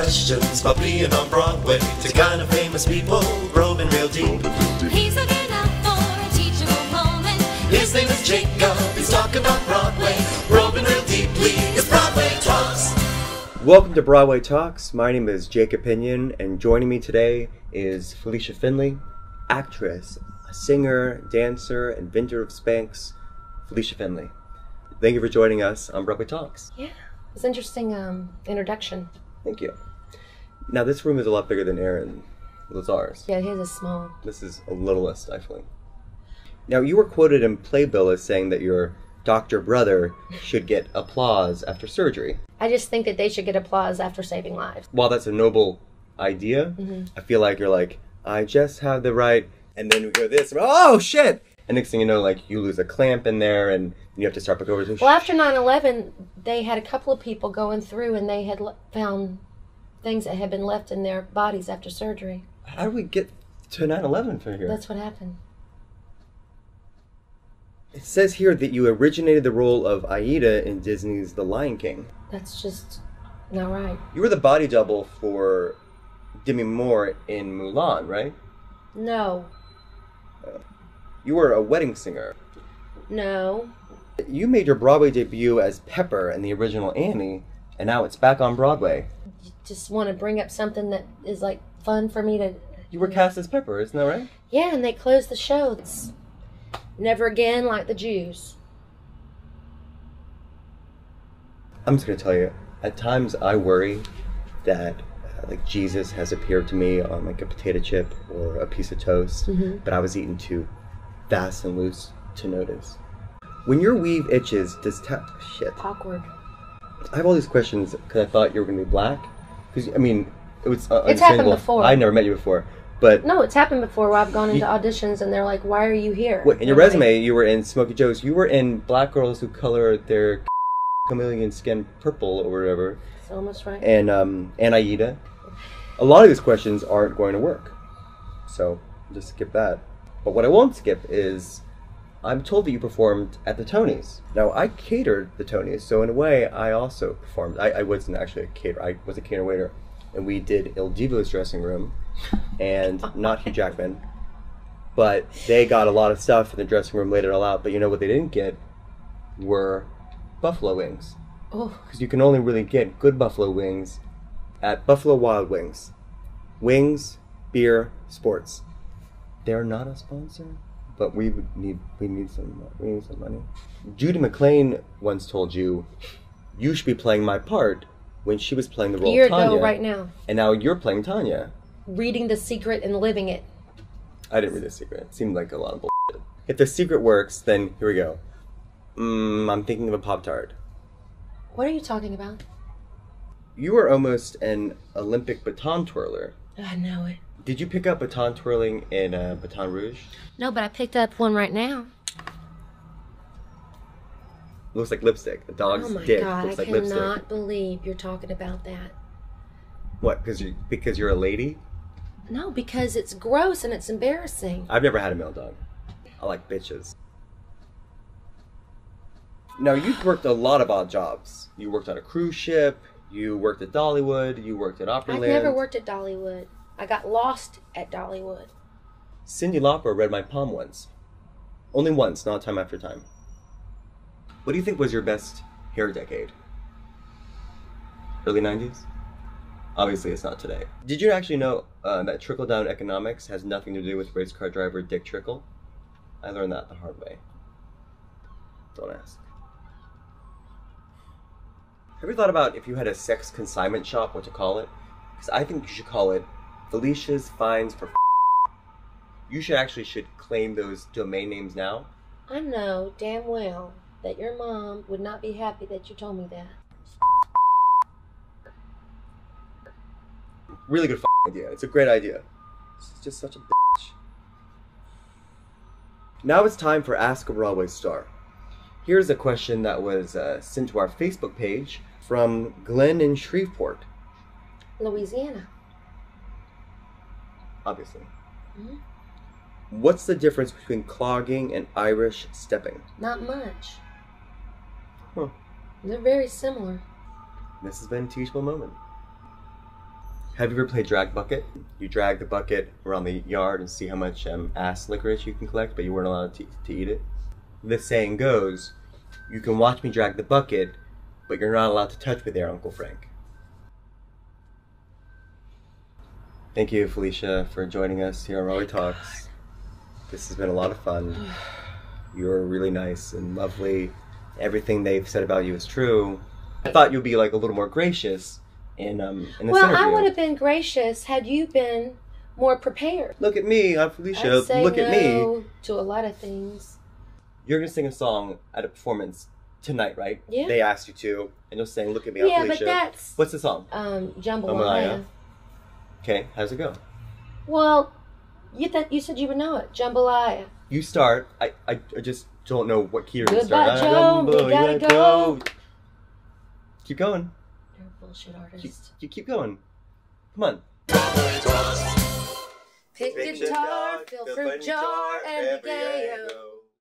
questions about being on Broadway to kind of famous people, probing real deep. He's looking out for a teachable moment. His name is Jacob, he's talking about Broadway, probing real deeply, it's Broadway Talks. Welcome to Broadway Talks. My name is Jacob Pinion, and joining me today is Felicia Finley, actress, a singer, dancer, inventor of Spanx, Felicia Finley. Thank you for joining us on Broadway Talks. Yeah, it's an interesting introduction. Thank you. Now, this room is a lot bigger than Aaron Lazar's. Yeah, his is small. This is a littlest, actually. Now, you were quoted in Playbill as saying that your doctor brother should get applause after surgery. I just think that they should get applause after saving lives. While that's a noble idea, I feel like you're like, I just have the right, and then we go this, oh shit! And next thing you know, like, you lose a clamp in there, and you have to start back over. Well, after 9/11, they had a couple of people going through, and they had found things that had been left in their bodies after surgery. How do we get to 9/11 from here? That's what happened. It says here that you originated the role of Aida in Disney's The Lion King. That's just not right. You were the body double for Demi Moore in Mulan, right? No. You were a wedding singer. No. You made your Broadway debut as Pepper in the original Annie, and now it's back on Broadway. You just want to bring up something that is like fun for me to... You were cast as Pepper, isn't that right? Yeah, and they closed the show. It's never again like the Jews. I'm just going to tell you, at times I worry that like Jesus has appeared to me on like a potato chip or a piece of toast, but I was eating too fast and loose to notice. When your weave itches, does shit. Awkward. I have all these questions because I thought you were going to be black. Because, I mean, it was It's understandable. happened before. I never met you before. But No, it's happened before where I've gone into auditions and they're like, why are you here? wait, in your And I'm resume, like, you were in Smokey Joe's. You were in Black Girls Who Color Their Chameleon Skin Purple or whatever. That's almost right. And Aida. A lot of these questions aren't going to work. So, just skip that. But what I won't skip is, I'm told that you performed at the Tonys. Now, I catered the Tonys, so in a way, I also performed. I wasn't actually a caterer. I was a cater waiter. And we did Il Divo's dressing room, and not Hugh Jackman. But they got a lot of stuff in the dressing room, laid it all out. But you know what they didn't get were buffalo wings. Oh, Because you can only really get good buffalo wings at Buffalo Wild Wings. Wings, beer, sports. They're not a sponsor, but we need some money. Judy McLean once told you should be playing my part when she was playing the role a year of Tanya. ago right now. And now you're playing Tanya. Reading The Secret and living it. I didn't read The Secret. It seemed like a lot of bullshit. If The Secret works, then here we go. I'm thinking of a Pop-Tart. What are you talking about? You were almost an Olympic baton twirler. I know it. Did you pick up baton twirling in Baton Rouge? No, but I picked up one right now. Looks like lipstick. The dog's Oh my dick God, looks I like lipstick. cannot believe you're talking about that. What? Because you're a lady? No, because it's gross and it's embarrassing. I've never had a male dog. I like bitches. Now, you've worked a lot of odd jobs. You worked on a cruise ship. You worked at Dollywood. You worked at Opryland. I've never worked at Dollywood. I got lost at Dollywood. Cyndi Lauper read my palm once. Only once, not time after time. What do you think was your best hair decade? Early 90s? Obviously, it's not today. Did you actually know that trickle-down economics has nothing to do with race car driver Dick Trickle? I learned that the hard way. Don't ask. Have you thought about if you had a sex consignment shop, what to call it? Because I think you should call it Felicia's Finds for You should claim those domain names now. I know damn well that your mom would not be happy that you told me that. Really good idea. It's a great idea. It's just such a bitch. Now it's time for Ask a Broadway Star. Here's a question that was sent to our Facebook page from Glenn in Shreveport. Louisiana. Obviously. Mm-hmm. What's the difference between clogging and Irish stepping? Not much. Huh. They're very similar. This has been a teachable moment. Have you ever played drag bucket? You drag the bucket around the yard and see how much ass licorice you can collect, but you weren't allowed to eat it. The saying goes, you can watch me drag the bucket, but you're not allowed to touch me there, Uncle Frank. Thank you, Felicia, for joining us here on Broadway Talks. This has been a lot of fun. You're really nice and lovely. Everything they've said about you is true. I thought you'd be like a little more gracious in this interview. Well, I would have been gracious had you been more prepared. Look at me, I'm Felicia. I'd say Look at no me. to a lot of things. You're gonna sing a song at a performance tonight, right? Yeah. They asked you to, and you're saying, "Look at me, I'm Yeah, Felicia." but that's What's the song? Jambalaya. Okay, how's it go? Well, you said you would know it. Jambalaya. You start. I just don't know what key you're gonna Goodbye, start. Joe. We gotta go. Keep going. You're a bullshit artist. Keep going. Come on. Pick guitar, fill fruit jar, and the gay-o.